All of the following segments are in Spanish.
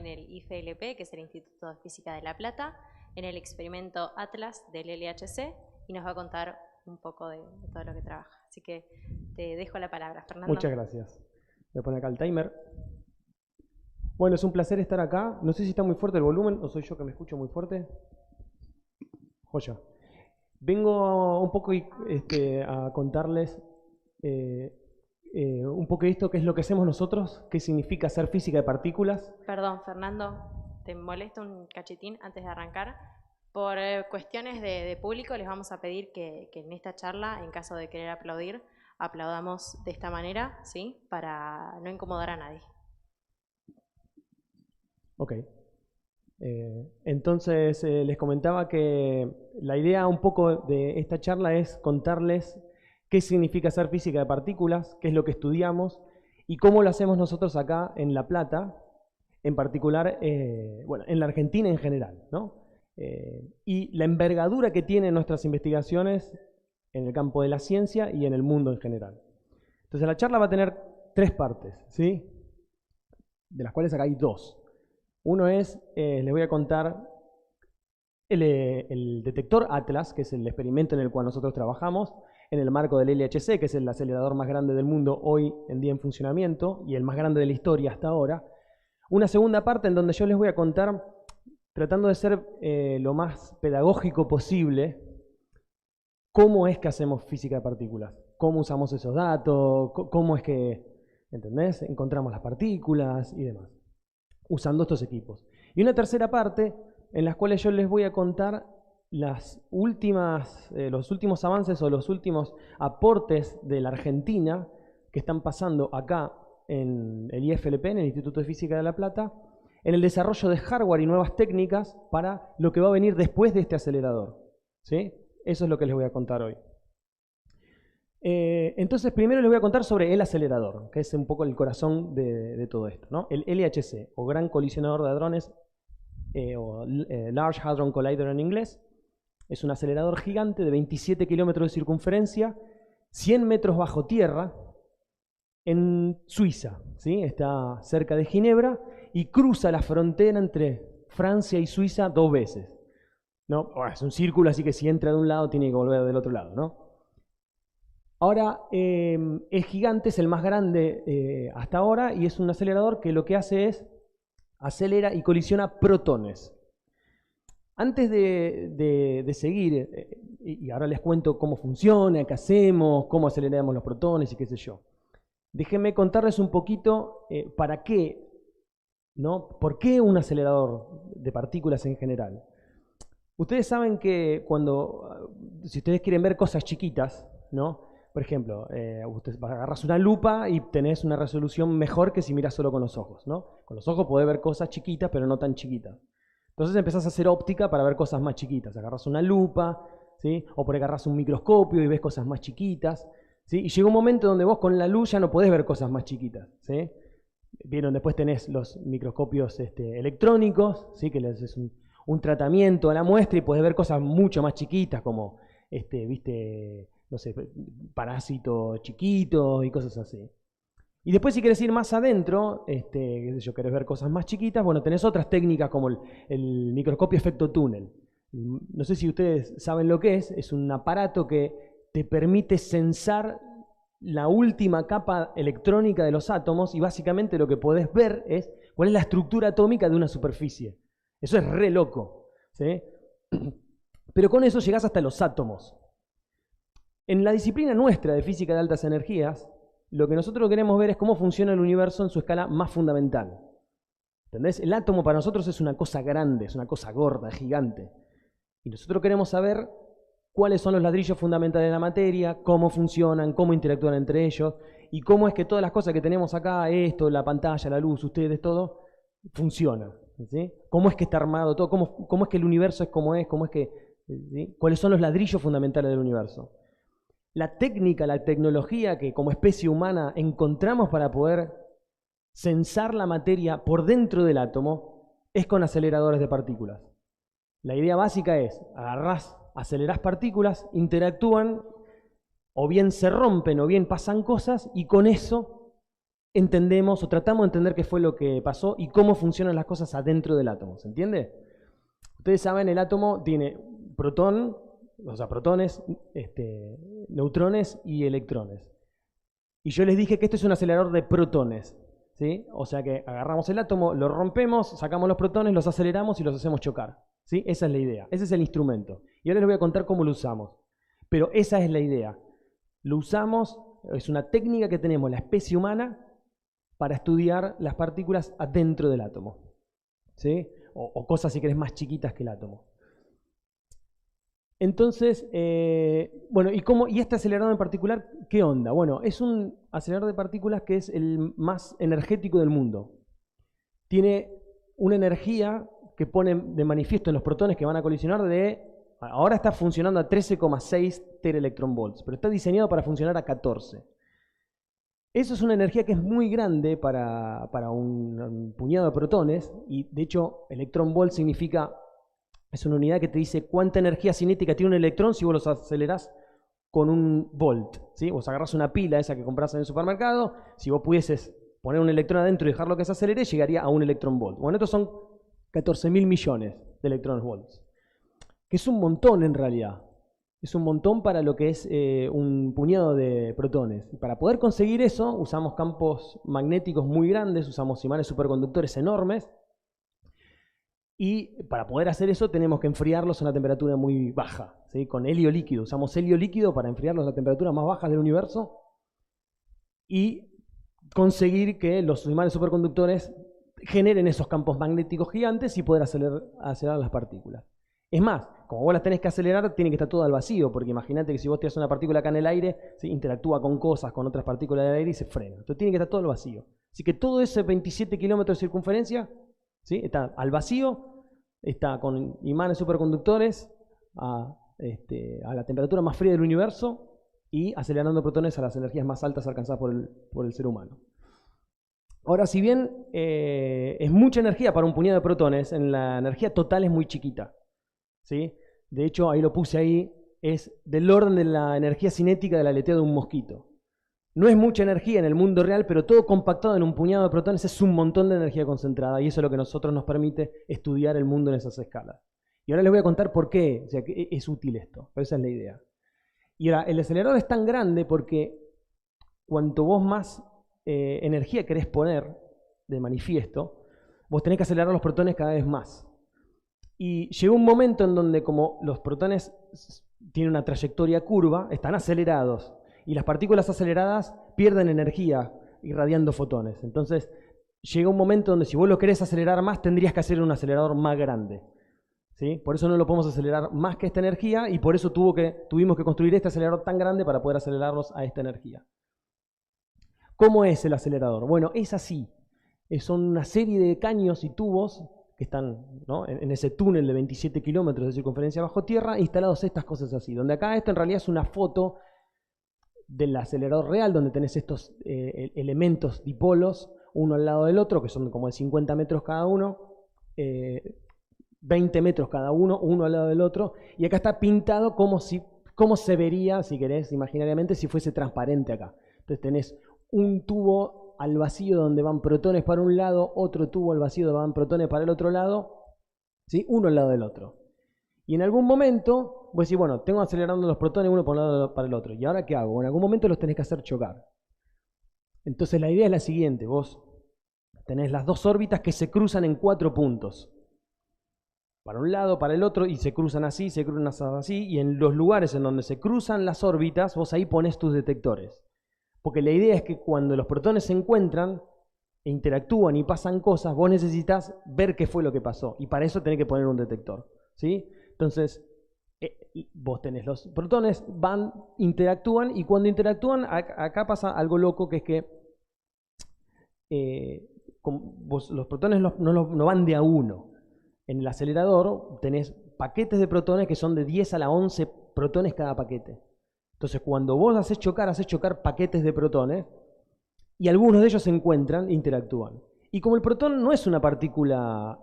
el IFLP, que es el Instituto de Física de La Plata, en el experimento Atlas del LHC, y nos va a contar un poco de todo lo que trabaja. Así que te dejo la palabra, Fernando. Muchas gracias. Voy a poner acá el timer. Bueno, es un placer estar acá. No sé si está muy fuerte el volumen o soy yo que me escucho muy fuerte. Joya. Vengo un poco a contarles un poco de esto, qué es lo que hacemos nosotros, qué significa hacer física de partículas. Perdón, Fernando, te molesto un cachetín antes de arrancar. Por cuestiones de público les vamos a pedir que en esta charla, en caso de querer aplaudir, aplaudamos de esta manera, ¿sí? Para no incomodar a nadie. Ok. Entonces les comentaba que la idea un poco de esta charla es contarles qué significa hacer física de partículas, qué es lo que estudiamos y cómo lo hacemos nosotros acá en La Plata, en particular, bueno, en la Argentina en general, ¿no? Y la envergadura que tienen nuestras investigaciones en el campo de la ciencia y en el mundo en general. Entonces la charla va a tener 3 partes, ¿sí? De las cuales acá hay 2. Uno es, les voy a contar el detector Atlas, que es el experimento en el cual nosotros trabajamos, en el marco del LHC, que es el acelerador más grande del mundo hoy en día en funcionamiento y el más grande de la historia hasta ahora. Una segunda parte en donde yo les voy a contar, tratando de ser lo más pedagógico posible, cómo es que hacemos física de partículas, cómo usamos esos datos, cómo es que, ¿entendés? Encontramos las partículas y demás, usando estos equipos. Y una tercera parte en las cuales yo les voy a contar los últimos avances o los últimos aportes de la Argentina que están pasando acá en el IFLP, en el Instituto de Física de La Plata, en el desarrollo de hardware y nuevas técnicas para lo que va a venir después de este acelerador, ¿sí? Eso es lo que les voy a contar hoy. Entonces, primero les voy a contar sobre el acelerador, que es un poco el corazón de todo esto, ¿no? El LHC, o Gran Colisionador de Hadrones, Large Hadron Collider en inglés. Es un acelerador gigante de 27 kilómetros de circunferencia, 100 metros bajo tierra, en Suiza, ¿sí? Está cerca de Ginebra y cruza la frontera entre Francia y Suiza 2 veces, ¿no? Es un círculo, así que si entra de un lado tiene que volver del otro lado, ¿no? Ahora, es gigante, es el más grande hasta ahora y es un acelerador que lo que hace es acelera y colisiona protones. Antes de seguir, y ahora les cuento cómo funciona, qué hacemos, cómo aceleramos los protones y qué sé yo, déjenme contarles un poquito para qué, ¿no? ¿Por qué un acelerador de partículas en general? Ustedes saben que si ustedes quieren ver cosas chiquitas, ¿no? Por ejemplo, ustedes agarras una lupa y tenés una resolución mejor que si miras solo con los ojos, ¿no? Con los ojos podés ver cosas chiquitas, pero no tan chiquitas. Entonces empezás a hacer óptica para ver cosas más chiquitas. Agarras una lupa, ¿sí? O por ahí agarras un microscopio y ves cosas más chiquitas, ¿sí? Y llega un momento donde vos con la luz ya no podés ver cosas más chiquitas, ¿sí? Vieron, después tenés los microscopios electrónicos, ¿sí? Que les haces un tratamiento a la muestra y podés ver cosas mucho más chiquitas como, viste, no sé, parásitos chiquitos y cosas así. Y después si querés ir más adentro, qué sé yo, querés ver cosas más chiquitas, bueno, tenés otras técnicas como el microscopio efecto túnel. No sé si ustedes saben lo que es un aparato que te permite sensar la última capa electrónica de los átomos y básicamente lo que podés ver es cuál es la estructura atómica de una superficie. Eso es re loco, ¿sí? Pero con eso llegás hasta los átomos. En la disciplina nuestra de física de altas energías, lo que nosotros queremos ver es cómo funciona el universo en su escala más fundamental. ¿Entendés? El átomo para nosotros es una cosa grande, es una cosa gorda, gigante. Y nosotros queremos saber cuáles son los ladrillos fundamentales de la materia, cómo funcionan, cómo interactúan entre ellos, y cómo es que todas las cosas que tenemos acá, esto, la pantalla, la luz, ustedes, todo, funcionan, ¿sí? Cómo es que está armado todo, cómo es que el universo es como es, ¿sí? Cuáles son los ladrillos fundamentales del universo. La técnica, la tecnología que como especie humana encontramos para poder sensar la materia por dentro del átomo es con aceleradores de partículas. La idea básica es, acelerás partículas, interactúan, o bien se rompen o bien pasan cosas, y con eso entendemos o tratamos de entender qué fue lo que pasó y cómo funcionan las cosas adentro del átomo. ¿Se entiende? Ustedes saben, el átomo tiene protón, o sea, protones, neutrones y electrones. Y yo les dije que esto es un acelerador de protones, ¿sí? O sea que agarramos el átomo, lo rompemos, sacamos los protones, los aceleramos y los hacemos chocar, ¿sí? Esa es la idea, ese es el instrumento. Y ahora les voy a contar cómo lo usamos. Pero esa es la idea. Lo usamos, es una técnica que tenemos la especie humana para estudiar las partículas adentro del átomo, ¿sí? O cosas, si querés, más chiquitas que el átomo. Entonces, bueno, ¿y este acelerador en particular, qué onda? Bueno, es un acelerador de partículas que es el más energético del mundo. Tiene una energía que pone de manifiesto en los protones que van a colisionar ahora está funcionando a 13,6 teraelectronvolts, pero está diseñado para funcionar a 14. Eso es una energía que es muy grande para un puñado de protones, y de hecho, electronvolt significa... Es una unidad que te dice cuánta energía cinética tiene un electrón si vos los acelerás con un volt, ¿sí? Vos agarrás una pila esa que compras en el supermercado, si vos pudieses poner un electrón adentro y dejarlo que se acelere, llegaría a un electrón volt. Bueno, estos son 14.000 millones de electrones volts, que es un montón en realidad. Es un montón para lo que es un puñado de protones. Y para poder conseguir eso, usamos campos magnéticos muy grandes, usamos imanes superconductores enormes. Y para poder hacer eso tenemos que enfriarlos a una temperatura muy baja, ¿sí? Con helio líquido. Usamos helio líquido para enfriarlos a las temperaturas más bajas del universo y conseguir que los imanes superconductores generen esos campos magnéticos gigantes y poder acelerar las partículas. Es más, como vos las tenés que acelerar, tiene que estar todo al vacío, porque imagínate que si vos tirás una partícula acá en el aire, ¿sí? Interactúa con cosas, con otras partículas del aire y se frena. Entonces tiene que estar todo al vacío. Así que todo ese 27 kilómetros de circunferencia, ¿sí? Está al vacío, está con imanes superconductores a la temperatura más fría del universo y acelerando protones a las energías más altas alcanzadas por el ser humano. Ahora, si bien es mucha energía para un puñado de protones, en la energía total es muy chiquita, ¿sí? De hecho, ahí lo puse ahí, es del orden de la energía cinética del aleteo de un mosquito. No es mucha energía en el mundo real, pero todo compactado en un puñado de protones es un montón de energía concentrada y eso es lo que a nosotros nos permite estudiar el mundo en esas escalas. Y ahora les voy a contar por qué, o sea, que es útil esto, pero esa es la idea. Y ahora, el acelerador es tan grande porque cuanto vos más energía querés poner de manifiesto, vos tenés que acelerar los protones cada vez más. Y llegó un momento en donde como los protones tienen una trayectoria curva, están acelerados, y las partículas aceleradas pierden energía irradiando fotones. Entonces, llega un momento donde si vos lo querés acelerar más, tendrías que hacer un acelerador más grande, ¿sí? Por eso no lo podemos acelerar más que esta energía, y por eso tuvimos que construir este acelerador tan grande para poder acelerarlos a esta energía. ¿Cómo es el acelerador? Bueno, es así. Son una serie de caños y tubos que están, ¿no?, en ese túnel de 27 kilómetros de circunferencia bajo tierra, instalados estas cosas así. Donde acá esto en realidad es una foto del acelerador real, donde tenés estos elementos dipolos, uno al lado del otro, que son como de 50 metros cada uno, 20 metros cada uno, uno al lado del otro, y acá está pintado como se vería, si querés, imaginariamente, si fuese transparente acá. Entonces tenés un tubo al vacío donde van protones para un lado, otro tubo al vacío donde van protones para el otro lado, ¿sí? Uno al lado del otro. Y en algún momento, vos decís, bueno, tengo acelerando los protones uno por un lado para el otro. ¿Y ahora qué hago? En algún momento los tenés que hacer chocar. Entonces la idea es la siguiente. Vos tenés las dos órbitas que se cruzan en 4 puntos. Para un lado, para el otro, y se cruzan así, se cruzan así. Y en los lugares en donde se cruzan las órbitas, vos ahí ponés tus detectores. Porque la idea es que cuando los protones se encuentran e interactúan y pasan cosas, vos necesitas ver qué fue lo que pasó. Y para eso tenés que poner un detector, ¿sí? Entonces, vos tenés los protones, interactúan, y cuando interactúan, acá pasa algo loco, que es que los protones no van de a uno. En el acelerador tenés paquetes de protones que son de 10 a la 11 protones cada paquete. Entonces, cuando vos haces chocar paquetes de protones, y algunos de ellos se encuentran e interactúan. Y como el protón no es una partícula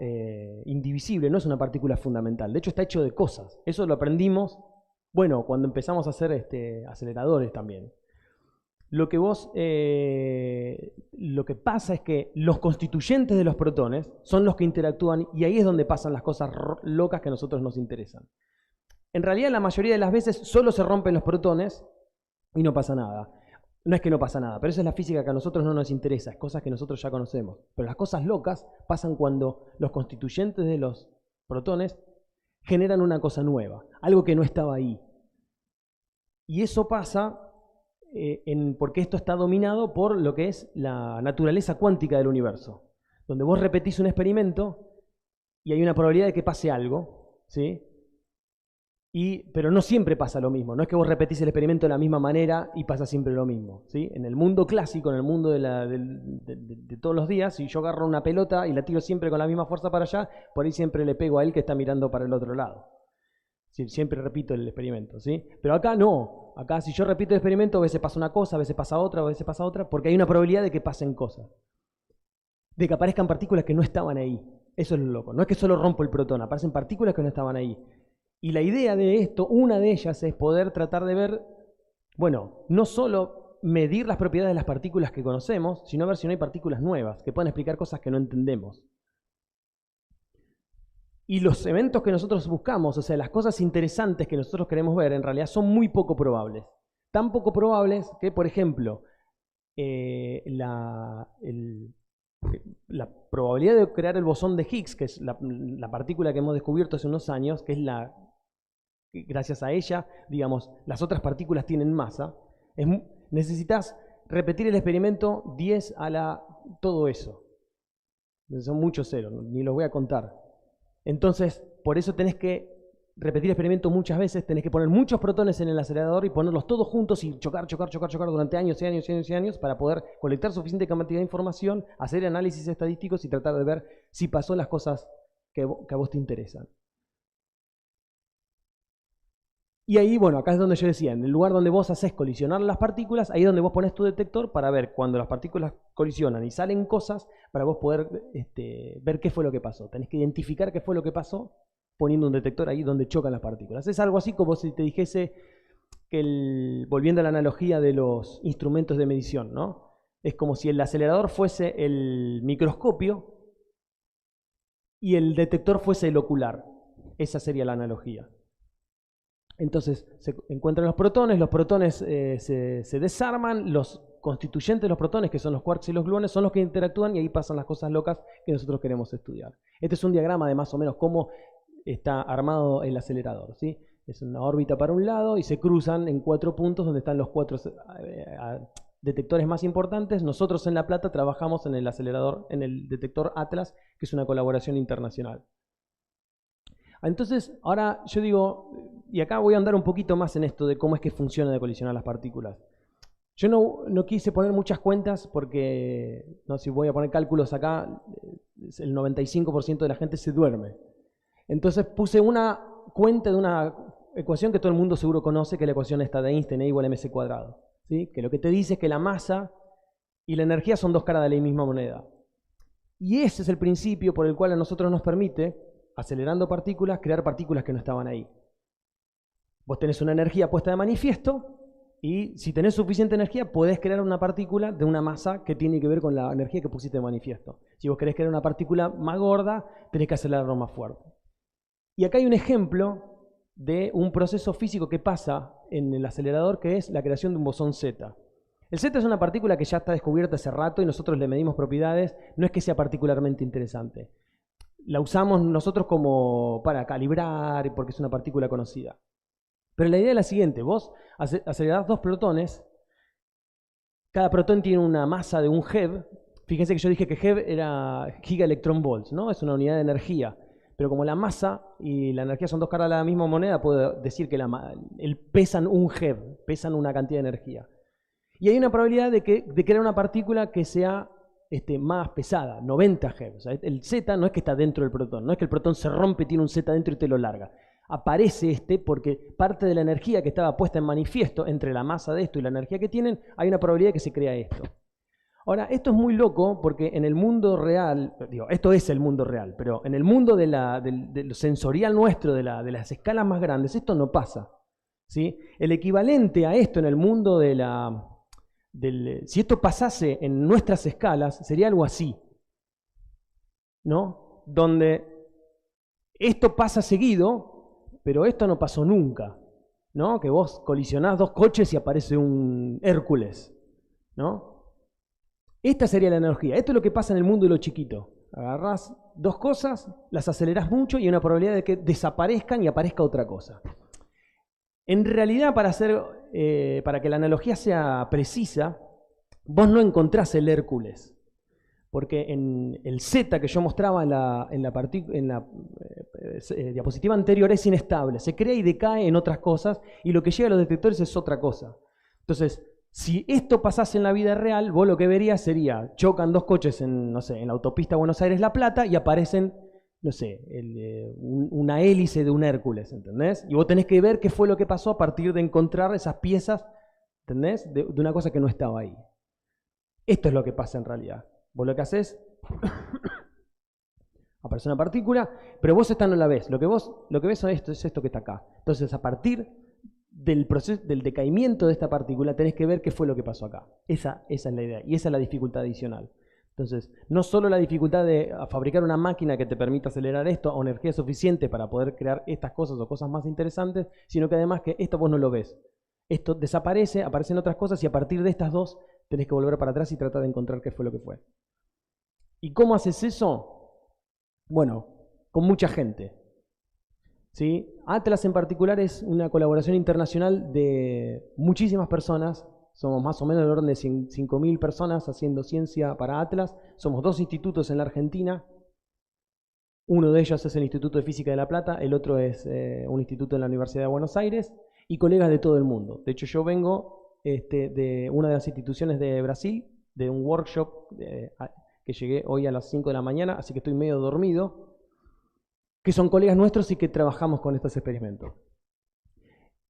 indivisible, no es una partícula fundamental, de hecho está hecho de cosas. Eso lo aprendimos, bueno, cuando empezamos a hacer aceleradores también. lo que pasa es que los constituyentes de los protones son los que interactúan y ahí es donde pasan las cosas locas que a nosotros nos interesan. En realidad, la mayoría de las veces solo se rompen los protones y no pasa nada. No es que no pasa nada, pero esa es la física que a nosotros no nos interesa, es cosas que nosotros ya conocemos. Pero las cosas locas pasan cuando los constituyentes de los protones generan una cosa nueva, algo que no estaba ahí. Y eso pasa porque esto está dominado por lo que es la naturaleza cuántica del universo, donde vos repetís un experimento y hay una probabilidad de que pase algo, ¿sí? Pero no siempre pasa lo mismo, no es que vos repetís el experimento de la misma manera y pasa siempre lo mismo, ¿sí? En el mundo clásico, en el mundo de todos los días, si yo agarro una pelota y la tiro siempre con la misma fuerza para allá, por ahí siempre le pego a él que está mirando para el otro lado. Sí, siempre repito el experimento, ¿sí? Pero acá no, acá si yo repito el experimento, a veces pasa una cosa, a veces pasa otra, a veces pasa otra, porque hay una probabilidad de que pasen cosas, de que aparezcan partículas que no estaban ahí. Eso es lo loco, no es que solo rompo el protón, aparecen partículas que no estaban ahí. Y la idea de esto, una de ellas es poder tratar de ver, bueno, no solo medir las propiedades de las partículas que conocemos, sino ver si no hay partículas nuevas que puedan explicar cosas que no entendemos. Y los eventos que nosotros buscamos, o sea, las cosas interesantes que nosotros queremos ver, en realidad son muy poco probables. Tan poco probables que, por ejemplo, la probabilidad de crear el bosón de Higgs, que es la partícula que hemos descubierto hace unos años, que es gracias a ella, digamos, las otras partículas tienen masa, necesitas repetir el experimento 10 a todo eso. Son muchos ceros, ni los voy a contar. Entonces, por eso tenés que repetir el experimento muchas veces, tenés que poner muchos protones en el acelerador y ponerlos todos juntos y chocar durante años y años y años y años para poder colectar suficiente cantidad de información, hacer análisis estadísticos y tratar de ver si pasó las cosas que a vos te interesan. Y ahí, bueno, acá es donde yo decía, en el lugar donde vos haces colisionar las partículas, ahí es donde vos pones tu detector para ver cuando las partículas colisionan y salen cosas, para vos poder ver qué fue lo que pasó. Tenés que identificar qué fue lo que pasó poniendo un detector ahí donde chocan las partículas. Es algo así como si te dijese que volviendo a la analogía de los instrumentos de medición, ¿no? Es como si el acelerador fuese el microscopio y el detector fuese el ocular. Esa sería la analogía. Entonces se encuentran los protones se desarman, los constituyentes de los protones, que son los quarks y los gluones, son los que interactúan y ahí pasan las cosas locas que nosotros queremos estudiar. Este es un diagrama de más o menos cómo está armado el acelerador, ¿sí? Es una órbita para un lado y se cruzan en 4 puntos donde están los 4 detectores más importantes. Nosotros en La Plata trabajamos en el acelerador, en el detector Atlas, que es una colaboración internacional. Entonces, ahora yo digo, y acá voy a andar un poquito más en esto de cómo es que funciona de colisionar las partículas. Yo no quise poner muchas cuentas porque, no, si voy a poner cálculos acá, el 95% de la gente se duerme. Entonces puse una cuenta de una ecuación que todo el mundo seguro conoce, que es la ecuación esta de Einstein, E igual a mc cuadrado, ¿sí? Que lo que te dice es que la masa y la energía son dos caras de la misma moneda. Y ese es el principio por el cual a nosotros nos permite, acelerando partículas, crear partículas que no estaban ahí. Vos tenés una energía puesta de manifiesto y si tenés suficiente energía podés crear una partícula de una masa que tiene que ver con la energía que pusiste de manifiesto. Si vos querés crear una partícula más gorda, tenés que acelerarlo más fuerte. Y acá hay un ejemplo de un proceso físico que pasa en el acelerador, que es la creación de un bosón Z. El Z es una partícula que ya está descubierta hace rato y nosotros le medimos propiedades, no es que sea particularmente interesante. La usamos nosotros como para calibrar, porque es una partícula conocida. Pero la idea es la siguiente, vos acelerás 2 protones, cada protón tiene una masa de un GeV. Fíjense que yo dije que GeV era gigaelectronvolts, ¿no? Es una unidad de energía. Pero como la masa y la energía son dos caras de la misma moneda, puedo decir que pesan un GeV, pesan una cantidad de energía. Y hay una probabilidad de crear una partícula que sea más pesada, 90 GeV. O sea, el Z no es que está dentro del protón, no es que el protón se rompe, tiene un Z dentro y te lo larga. Aparece porque parte de la energía que estaba puesta en manifiesto entre la masa de esto y la energía que tienen, hay una probabilidad de que se crea esto. Ahora, esto es muy loco porque en el mundo real, digo, esto es el mundo real, pero en el mundo de lo sensorial nuestro, de las escalas más grandes, esto no pasa, ¿sí? El equivalente a esto en el mundo de si esto pasase en nuestras escalas, sería algo así, ¿no? Donde esto pasa seguido, pero esto no pasó nunca, ¿no? Que vos colisionás dos coches y aparece un Hércules, ¿no? Esta sería la analogía. Esto es lo que pasa en el mundo de lo chiquito. Agarrás dos cosas, las acelerás mucho y hay una probabilidad de que desaparezcan y aparezca otra cosa. En realidad, para que la analogía sea precisa, vos no encontrás el Hércules. Porque en el Z que yo mostraba en la diapositiva anterior es inestable. Se crea y decae en otras cosas y lo que llega a los detectores es otra cosa. Entonces, si esto pasase en la vida real, vos lo que verías sería, chocan dos coches en la autopista Buenos Aires-La Plata y aparecen, no sé, una hélice de un Hércules, ¿entendés? Y vos tenés que ver qué fue lo que pasó a partir de encontrar esas piezas, ¿entendés? De una cosa que no estaba ahí. Esto es lo que pasa en realidad. Vos lo que haces, aparece una partícula, pero vos esta no la ves. Lo que ves es esto que está acá. Entonces, a partir del proceso del decaimiento de esta partícula, tenés que ver qué fue lo que pasó acá. Esa es la idea y esa es la dificultad adicional. Entonces, no solo la dificultad de fabricar una máquina que te permita acelerar esto a energía suficiente para poder crear estas cosas o cosas más interesantes, sino que además que esto vos no lo ves. Esto desaparece, aparecen otras cosas y a partir de estas dos tenés que volver para atrás y tratar de encontrar qué fue lo que fue. ¿Y cómo haces eso? Bueno, con mucha gente. ¿Sí? Atlas en particular es una colaboración internacional de muchísimas personas. Somos más o menos del orden de 5.000 personas haciendo ciencia para Atlas. Somos 2 institutos en la Argentina. Uno de ellos es el Instituto de Física de La Plata, el otro es un instituto en la Universidad de Buenos Aires, y colegas de todo el mundo. De hecho, yo vengo de una de las instituciones de Brasil, de un workshop que llegué hoy a las 5 de la mañana, así que estoy medio dormido, que son colegas nuestros y que trabajamos con estos experimentos.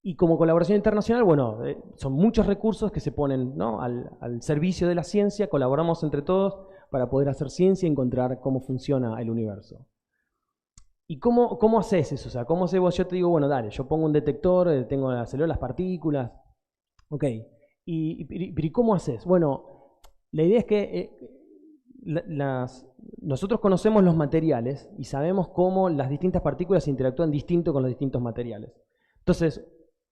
Y como colaboración internacional, bueno, son muchos recursos que se ponen, ¿no?, al servicio de la ciencia, colaboramos entre todos para poder hacer ciencia y encontrar cómo funciona el universo. ¿Y cómo haces eso? O sea, ¿cómo haces vos? Yo te digo, bueno, dale, yo pongo un detector, acelero las partículas, ok. ¿Y cómo haces? Bueno, la idea es que nosotros conocemos los materiales y sabemos cómo las distintas partículas interactúan distinto con los distintos materiales. Entonces,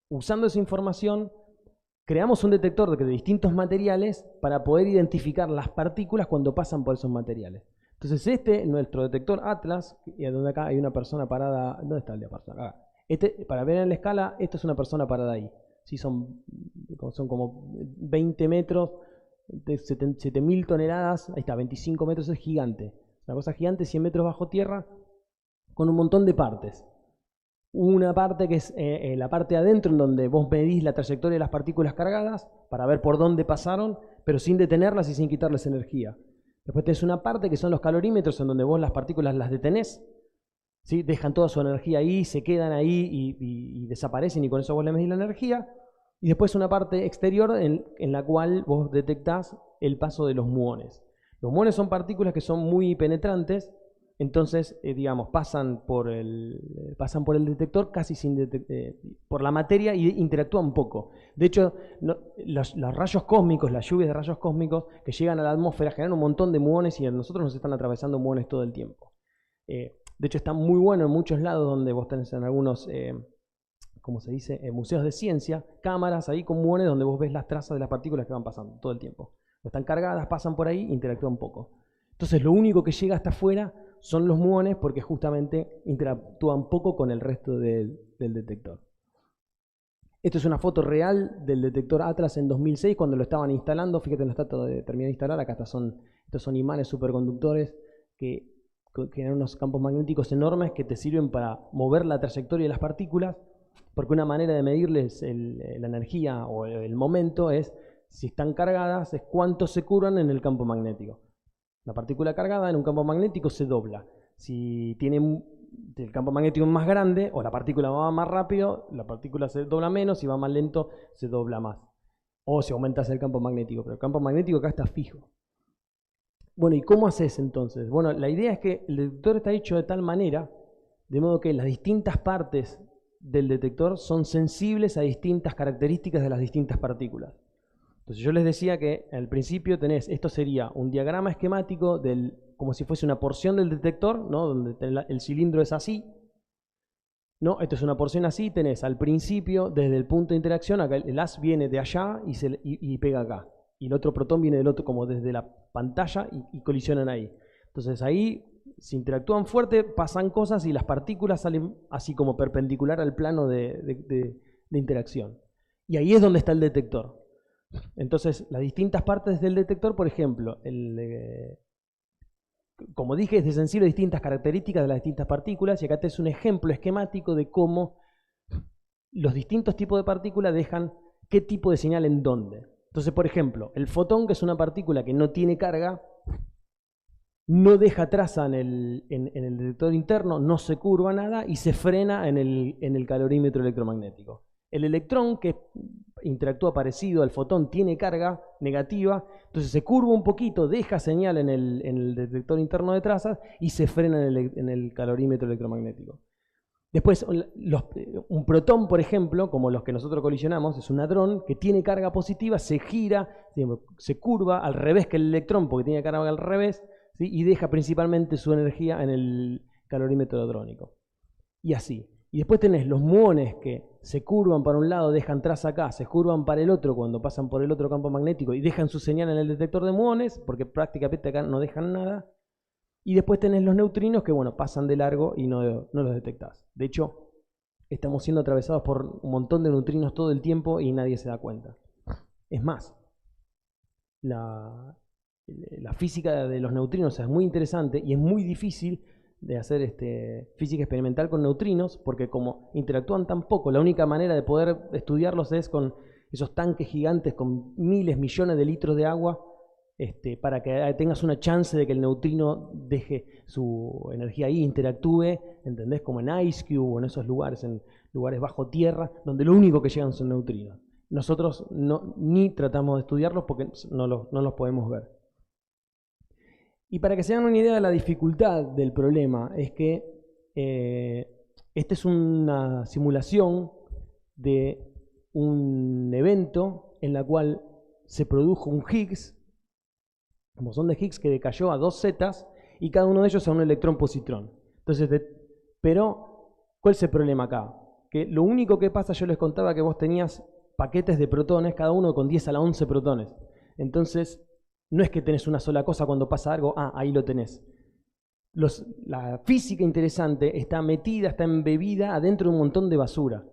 usando esa información, creamos un detector de distintos materiales para poder identificar las partículas cuando pasan por esos materiales. Entonces, nuestro detector Atlas, y donde acá hay una persona parada, ¿dónde está el de persona? Acá. Para ver en la escala, esto es una persona parada ahí. Sí, son como 20 metros, de 7.000 toneladas, ahí está, 25 metros, es gigante. Una cosa gigante, 100 metros bajo tierra, con un montón de partes. Una parte que es la parte de adentro, en donde vos medís la trayectoria de las partículas cargadas, para ver por dónde pasaron, pero sin detenerlas y sin quitarles energía. Después tenés una parte que son los calorímetros, en donde vos las partículas las detenés, ¿sí? Dejan toda su energía ahí, se quedan ahí y desaparecen, y con eso vos le medís la energía. Y después una parte exterior en la cual vos detectás el paso de los muones. Los muones son partículas que son muy penetrantes, entonces, digamos, pasan por el detector casi por la materia y interactúan poco. De hecho, los rayos cósmicos, las lluvias de rayos cósmicos que llegan a la atmósfera generan un montón de muones y a nosotros nos están atravesando muones todo el tiempo. De hecho, está muy bueno en muchos lados donde vos tenés en algunos... como se dice, museos de ciencia, cámaras ahí con muones donde vos ves las trazas de las partículas que van pasando todo el tiempo. Están cargadas, pasan por ahí, interactúan un poco. Entonces lo único que llega hasta afuera son los muones porque justamente interactúan poco con el resto del detector. Esto es una foto real del detector Atlas en 2006 cuando lo estaban instalando. Fíjate, no está todo terminado de instalar. Acá estos son imanes superconductores que generan unos campos magnéticos enormes que te sirven para mover la trayectoria de las partículas. Porque una manera de medirles la energía o el momento es, si están cargadas, es cuánto se curan en el campo magnético. La partícula cargada en un campo magnético se dobla. Si el campo magnético es más grande o la partícula va más rápido, la partícula se dobla menos, si va más lento, se dobla más. O si aumentas el campo magnético, pero el campo magnético acá está fijo. Bueno, ¿y cómo haces entonces? Bueno, la idea es que el detector está hecho de tal manera, de modo que las distintas partes del detector son sensibles a distintas características de las distintas partículas. Entonces yo les decía que al principio tenés, esto sería un diagrama esquemático como si fuese una porción del detector, ¿no? Donde el cilindro es así. No, esto es una porción así, tenés al principio, desde el punto de interacción, acá el haz viene de allá y pega acá. Y el otro protón viene del otro, como desde la pantalla y colisionan ahí. Entonces ahí, si interactúan fuerte, pasan cosas y las partículas salen así como perpendicular al plano de interacción. Y ahí es donde está el detector. Entonces, las distintas partes del detector, por ejemplo, como dije, es sensible a distintas características de las distintas partículas, y acá te es un ejemplo esquemático de cómo los distintos tipos de partículas dejan qué tipo de señal en dónde. Entonces, por ejemplo, el fotón, que es una partícula que no tiene carga, no deja traza en el detector interno, no se curva nada y se frena en el calorímetro electromagnético. El electrón, que interactúa parecido al fotón, tiene carga negativa, entonces se curva un poquito, deja señal en el detector interno de trazas y se frena en el calorímetro electromagnético. Después, un protón, por ejemplo, como los que nosotros colisionamos, es un hadrón que tiene carga positiva, se gira, se curva al revés que el electrón, porque tiene carga al revés, ¿sí? Y deja principalmente su energía en el calorímetro hadrónico. Y así. Y después tenés los muones que se curvan para un lado, dejan traza acá, se curvan para el otro cuando pasan por el otro campo magnético y dejan su señal en el detector de muones, porque prácticamente acá no dejan nada. Y después tenés los neutrinos que, bueno, pasan de largo y no los detectás. De hecho, estamos siendo atravesados por un montón de neutrinos todo el tiempo y nadie se da cuenta. Es más, la física de los neutrinos es muy interesante y es muy difícil de hacer física experimental con neutrinos, porque como interactúan tan poco, la única manera de poder estudiarlos es con esos tanques gigantes con miles, millones de litros de agua, para que tengas una chance de que el neutrino deje su energía ahí, interactúe, ¿entendés? Como en Ice Cube o en esos lugares, en lugares bajo tierra, donde lo único que llegan son neutrinos. Nosotros ni tratamos de estudiarlos porque no los podemos ver. Y para que se hagan una idea de la dificultad del problema, es que esta es una simulación de un evento en la cual se produjo un Higgs, un bosón de Higgs que decayó a dos zetas y cada uno de ellos a un electrón positrón. Entonces, pero, ¿cuál es el problema acá? Que lo único que pasa, yo les contaba que vos tenías paquetes de protones, cada uno con 10 a la 11 protones. Entonces, no es que tenés una sola cosa cuando pasa algo, ahí lo tenés. La física interesante está metida, está embebida adentro de un montón de basura.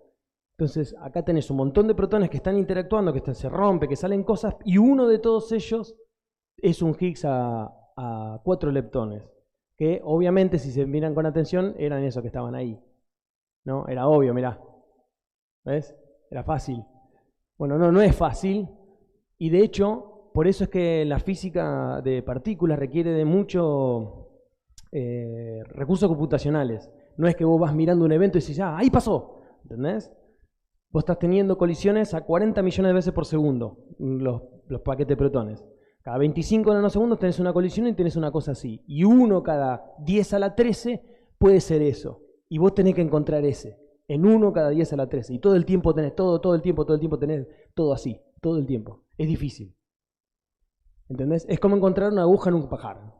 Entonces, acá tenés un montón de protones que están interactuando, que se rompe, que salen cosas, y uno de todos ellos es un Higgs a 4 leptones, que obviamente, si se miran con atención, eran esos que estaban ahí. ¿No? Era obvio, mirá. ¿Ves? Era fácil. Bueno, no es fácil, y de hecho, por eso es que la física de partículas requiere de muchos recursos computacionales. No es que vos vas mirando un evento y decís, ahí pasó, ¿entendés? Vos estás teniendo colisiones a 40 millones de veces por segundo, los paquetes de protones. Cada 25 nanosegundos tenés una colisión y tenés una cosa así. Y uno cada 10 a la 13 puede ser eso. Y vos tenés que encontrar ese. En uno cada 10 a la 13. Y todo el tiempo tenés todo el tiempo tenés todo así, todo el tiempo. Es difícil. ¿Entendés? Es como encontrar una aguja en un pajar.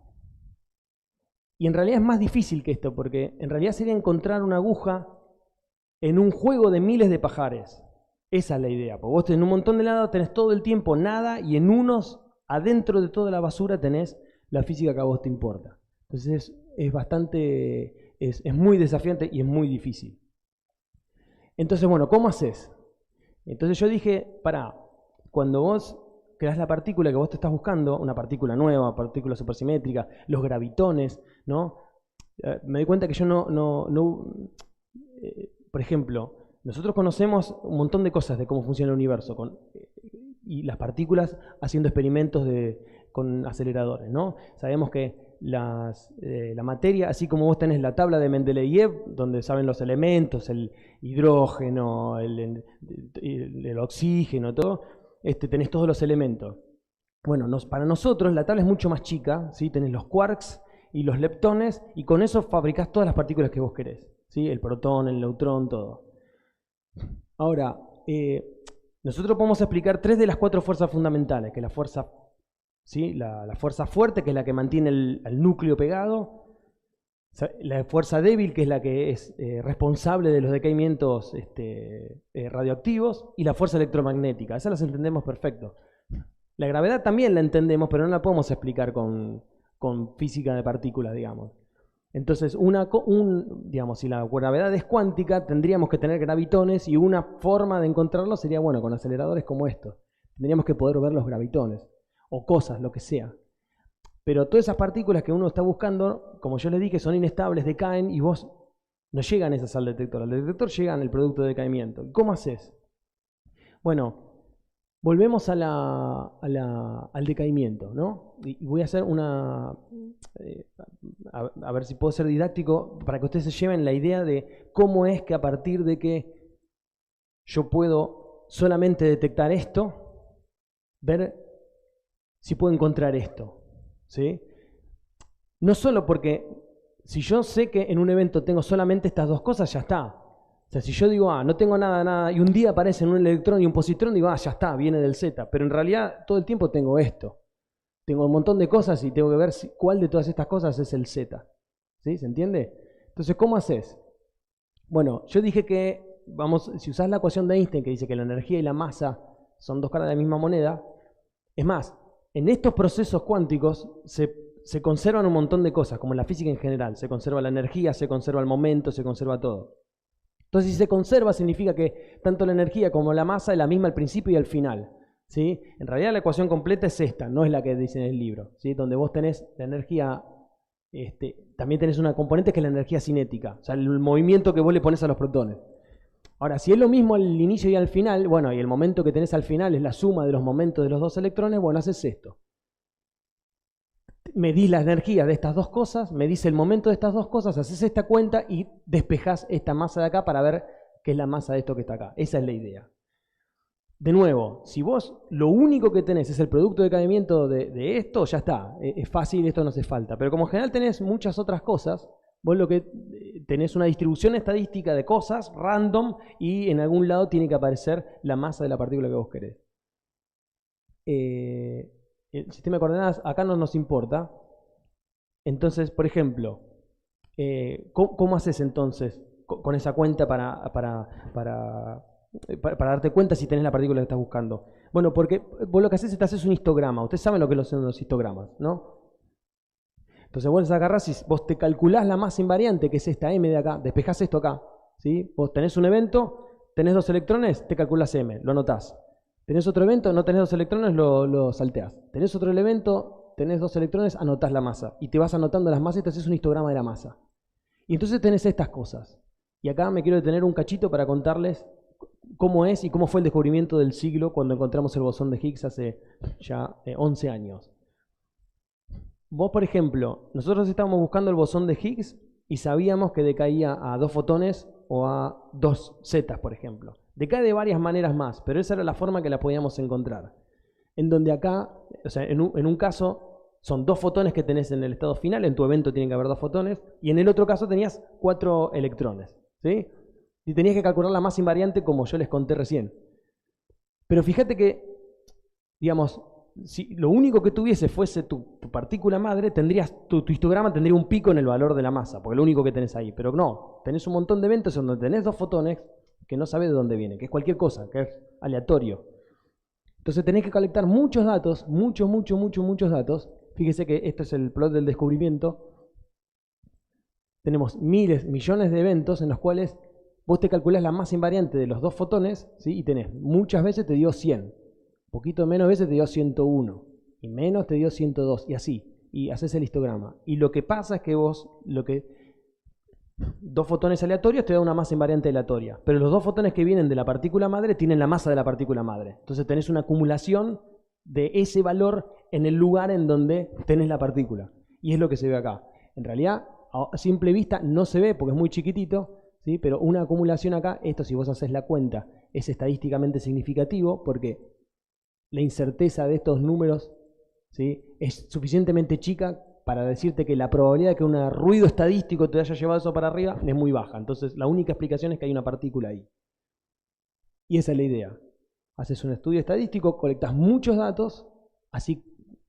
Y en realidad es más difícil que esto, porque en realidad sería encontrar una aguja en un juego de miles de pajares. Esa es la idea. Porque vos tenés un montón de lados, tenés todo el tiempo nada, y en unos, adentro de toda la basura, tenés la física que a vos te importa. Entonces es bastante, es muy desafiante y es muy difícil. Entonces, bueno, ¿cómo haces? Entonces yo dije, cuando vos creás la partícula que vos te estás buscando, una partícula nueva, partícula supersimétrica, los gravitones, ¿no? Me di cuenta que yo por ejemplo, nosotros conocemos un montón de cosas de cómo funciona el universo y las partículas haciendo experimentos con aceleradores, ¿no? Sabemos que la materia, así como vos tenés la tabla de Mendeleev, donde saben los elementos, el hidrógeno, el oxígeno, todo, tenés todos los elementos. Bueno, para nosotros la tabla es mucho más chica, ¿sí? Tenés los quarks y los leptones, y con eso fabricás todas las partículas que vos querés, ¿sí? El protón, el neutrón, todo. Ahora, nosotros podemos explicar 3 de las 4 fuerzas fundamentales, que es la fuerza, ¿sí? la fuerza fuerte, que es la que mantiene el núcleo pegado, la fuerza débil, que es la que es responsable de los decaimientos radioactivos, y la fuerza electromagnética. Esas las entendemos perfecto. La gravedad también la entendemos, pero no la podemos explicar con física de partículas, digamos. Entonces, digamos, si la gravedad es cuántica, tendríamos que tener gravitones, y una forma de encontrarlo sería, bueno, con aceleradores como estos. Tendríamos que poder ver los gravitones, o cosas, lo que sea. Pero todas esas partículas que uno está buscando, como yo les dije, son inestables, decaen, y vos no llegan esas al detector. Al detector llegan el producto de decaimiento. ¿Cómo haces? Bueno, volvemos al decaimiento, ¿no? Y voy a hacer a ver si puedo ser didáctico para que ustedes se lleven la idea de cómo es que a partir de que yo puedo solamente detectar esto, ver si puedo encontrar esto, ¿sí? No solo porque si yo sé que en un evento tengo solamente estas dos cosas, ya está. O sea, si yo digo, no tengo nada, y un día aparecen un electrón y un positrón, digo, ya está, viene del Z. Pero en realidad todo el tiempo tengo esto. Tengo un montón de cosas y tengo que ver cuál de todas estas cosas es el Z. ¿Sí? ¿Se entiende? Entonces, ¿cómo haces? Bueno, yo dije que, si usás la ecuación de Einstein, que dice que la energía y la masa son dos caras de la misma moneda, es más, en estos procesos cuánticos se conservan un montón de cosas, como en la física en general. Se conserva la energía, se conserva el momento, se conserva todo. Entonces, si se conserva, significa que tanto la energía como la masa es la misma al principio y al final, ¿sí? En realidad la ecuación completa es esta, no es la que dice en el libro, ¿sí? Donde vos tenés la energía, también tenés una componente que es la energía cinética, o sea, el movimiento que vos le pones a los protones. Ahora, si es lo mismo al inicio y al final, bueno, y el momento que tenés al final es la suma de los momentos de los dos electrones, bueno, haces esto. Medís la energía de estas dos cosas, medís el momento de estas dos cosas, haces esta cuenta y despejás esta masa de acá para ver qué es la masa de esto que está acá. Esa es la idea. De nuevo, si vos lo único que tenés es el producto de decaimiento de esto, ya está. Es fácil, esto no hace falta. Pero como en general tenés muchas otras cosas, vos lo que tenés una distribución estadística de cosas random y en algún lado tiene que aparecer la masa de la partícula que vos querés. El sistema de coordenadas acá no nos importa. Entonces, por ejemplo, ¿cómo haces entonces con esa cuenta para darte cuenta si tenés la partícula que estás buscando? Bueno, porque vos lo que haces es te haces un histograma. Ustedes saben lo que son los histogramas, ¿no? Entonces vos agarrás y vos te calculás la masa invariante, que es esta M de acá, despejás esto acá, ¿sí? Vos tenés un evento, tenés 2 electrones, te calculás M, lo anotás. Tenés otro evento, no tenés 2 electrones, lo salteás. Tenés otro evento, tenés 2 electrones, anotás la masa. Y te vas anotando las masas y te haces un histograma de la masa. Y entonces tenés estas cosas. Y acá me quiero detener un cachito para contarles cómo es y cómo fue el descubrimiento del siglo cuando encontramos el bosón de Higgs hace ya 11 años. Vos, por ejemplo, nosotros estábamos buscando el bosón de Higgs y sabíamos que decaía a 2 fotones o a 2 zetas, por ejemplo. Decae de varias maneras más, pero esa era la forma que la podíamos encontrar. En donde acá, o sea, en un caso son 2 fotones que tenés en el estado final, en tu evento tienen que haber 2 fotones, y en el otro caso tenías 4 electrones, ¿sí? Y tenías que calcular la masa invariante como yo les conté recién. Pero fíjate que, digamos, si lo único que tuviese fuese tu partícula madre, tu histograma tendría un pico en el valor de la masa, porque es lo único que tenés ahí. Pero no, tenés un montón de eventos en donde tenés 2 fotones que no sabés de dónde vienen, que es cualquier cosa, que es aleatorio. Entonces tenés que colectar muchos datos, muchos datos. Fíjese que este es el plot del descubrimiento. Tenemos miles, millones de eventos en los cuales vos te calculás la masa invariante de los 2 fotones, ¿sí? Y tenés, muchas veces te dio 100, poquito menos veces te dio 101, y menos te dio 102, y así. Y haces el histograma. Y lo que pasa es que vos, 2 fotones aleatorios te da una masa invariante aleatoria, pero los 2 fotones que vienen de la partícula madre tienen la masa de la partícula madre. Entonces tenés una acumulación de ese valor en el lugar en donde tenés la partícula. Y es lo que se ve acá. En realidad, a simple vista no se ve porque es muy chiquitito, ¿sí? Pero una acumulación acá, esto si vos haces la cuenta, es estadísticamente significativo porque la incerteza de estos números, ¿sí? Es suficientemente chica para decirte que la probabilidad de que un ruido estadístico te haya llevado eso para arriba es muy baja. Entonces la única explicación es que hay una partícula ahí. Y esa es la idea. Haces un estudio estadístico, colectas muchos datos, así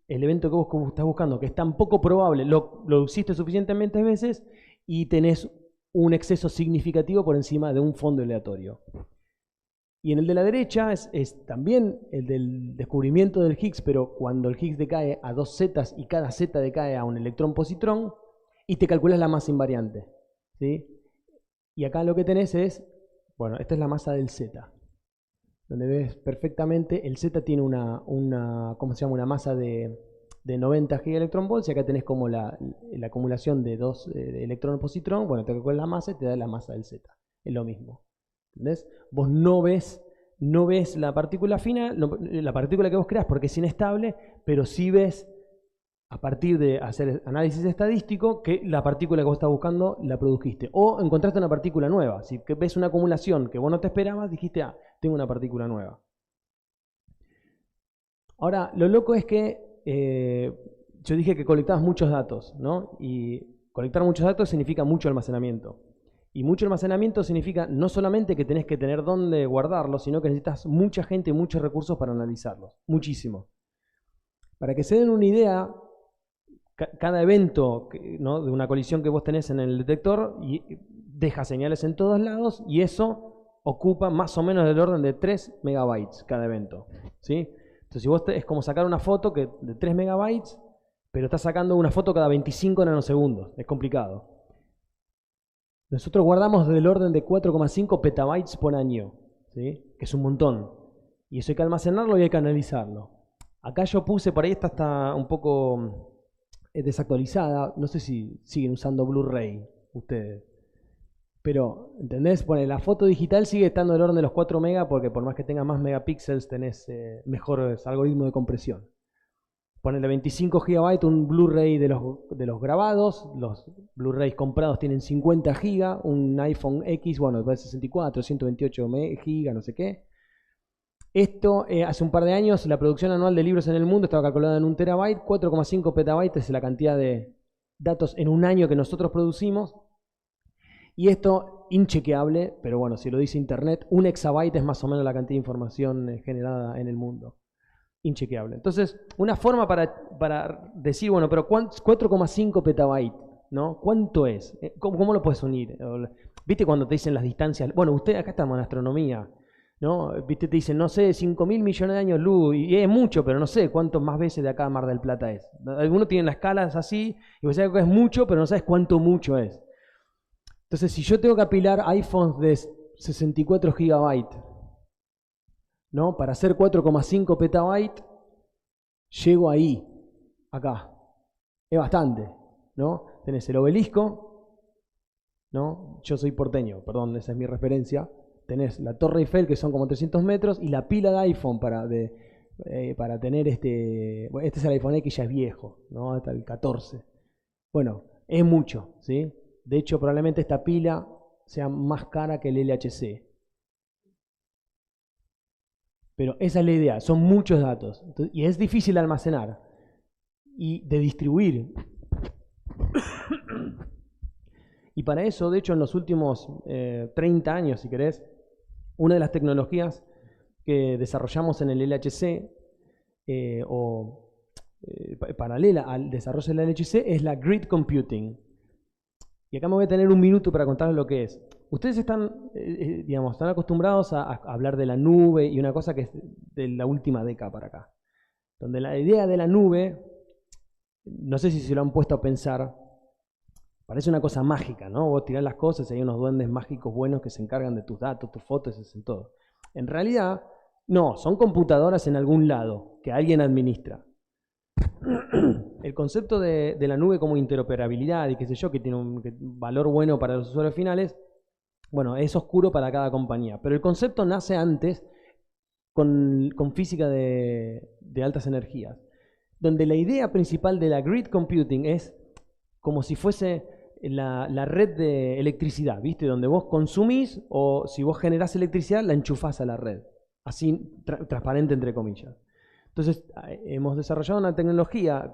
el evento que vos estás buscando, que es tan poco probable, lo hiciste suficientemente veces y tenés un exceso significativo por encima de un fondo aleatorio. Y en el de la derecha es también el del descubrimiento del Higgs, pero cuando el Higgs decae a 2 zetas y cada zeta decae a un electrón-positrón, y te calculas la masa invariante, ¿sí? Y acá lo que tenés es, bueno, esta es la masa del zeta, donde ves perfectamente, el zeta tiene ¿cómo se llama? Una masa de 90 gigaelectronvolts, y acá tenés como la acumulación de 2 electrón-positrón, bueno, te calculas la masa y te da la masa del zeta, es lo mismo. ¿Entendés? Vos no ves la partícula final, la partícula que vos creas porque es inestable, pero sí ves, a partir de hacer análisis estadístico, que la partícula que vos estás buscando la produjiste. O encontraste una partícula nueva. Si ves una acumulación que vos no te esperabas, dijiste, ah, tengo una partícula nueva. Ahora, lo loco es que yo dije que colectabas muchos datos, ¿no? Y colectar muchos datos significa mucho almacenamiento. Y mucho almacenamiento significa no solamente que tenés que tener dónde guardarlos, sino que necesitas mucha gente y muchos recursos para analizarlos. Muchísimo. Para que se den una idea, cada evento, ¿no?, de una colisión que vos tenés en el detector deja señales en todos lados, y eso ocupa más o menos del orden de 3 megabytes cada evento, ¿sí? Entonces, si vos es como sacar una foto de 3 megabytes, pero estás sacando una foto cada 25 nanosegundos. Es complicado. Nosotros guardamos del orden de 4,5 petabytes por año, ¿sí? Que es un montón. Y eso hay que almacenarlo y hay que analizarlo. Acá yo puse, por ahí está un poco desactualizada. No sé si siguen usando Blu-ray ustedes. Pero, ¿entendés? Pone, la foto digital sigue estando del orden de los 4 megas porque por más que tenga más megapíxeles tenés mejores algoritmos de compresión. Ponele 25 GB un Blu-ray de los grabados. Los Blu-rays comprados tienen 50 GB. Un iPhone X, bueno, de 64, 128 GB, no sé qué. Esto, hace un par de años, la producción anual de libros en el mundo estaba calculada en 1 terabyte. 4,5 petabytes es la cantidad de datos en un año que nosotros producimos. Y esto, inchequeable, pero bueno, si lo dice Internet, 1 exabyte es más o menos la cantidad de información generada en el mundo. Inchequeable. Entonces, una forma para decir, bueno, pero 4,5 petabytes, ¿no? ¿Cuánto es? ¿Cómo lo puedes unir? ¿Viste cuando te dicen las distancias? Bueno, acá estamos en astronomía, ¿no? ¿Viste? Te dicen, no sé, 5.000 millones de años luz, y es mucho, pero no sé cuántas más veces de acá a Mar del Plata es. Algunos tienen las escalas así, y vos sabés que es mucho, pero no sabes cuánto mucho es. Entonces, si yo tengo que apilar iPhones de 64 gigabytes, ¿no?, para hacer 4,5 petabytes, llego ahí, acá. Es bastante, ¿no? Tenés el Obelisco, ¿no? Yo soy porteño, perdón, esa es mi referencia. Tenés la Torre Eiffel, que son como 300 metros, y la pila de iPhone para tener bueno, este es el iPhone X, ya es viejo, ¿no? Hasta el 14. Bueno, es mucho, ¿sí? De hecho, probablemente esta pila sea más cara que el LHC. Pero esa es la idea, son muchos datos. Y es difícil de almacenar y de distribuir. Y para eso, de hecho, en los últimos 30 años, si querés, una de las tecnologías que desarrollamos en el LHC, paralela al desarrollo del LHC, es la Grid Computing. Y acá me voy a tener un minuto para contarles lo que es. Ustedes están, están acostumbrados a hablar de la nube y una cosa que es de la última década para acá. Donde la idea de la nube, no sé si se lo han puesto a pensar, parece una cosa mágica, ¿no? Vos tirás las cosas y hay unos duendes mágicos buenos que se encargan de tus datos, tus fotos, y hacen todo. En realidad, no, son computadoras en algún lado que alguien administra. El concepto de la nube como interoperabilidad y qué sé yo, que tiene un valor bueno para los usuarios finales, bueno, es oscuro para cada compañía. Pero el concepto nace antes con física de altas energías, donde la idea principal de la grid computing es como si fuese la red de electricidad, ¿viste? Donde vos consumís o si vos generás electricidad, la enchufás a la red. Así, transparente entre comillas. Entonces, hemos desarrollado una tecnología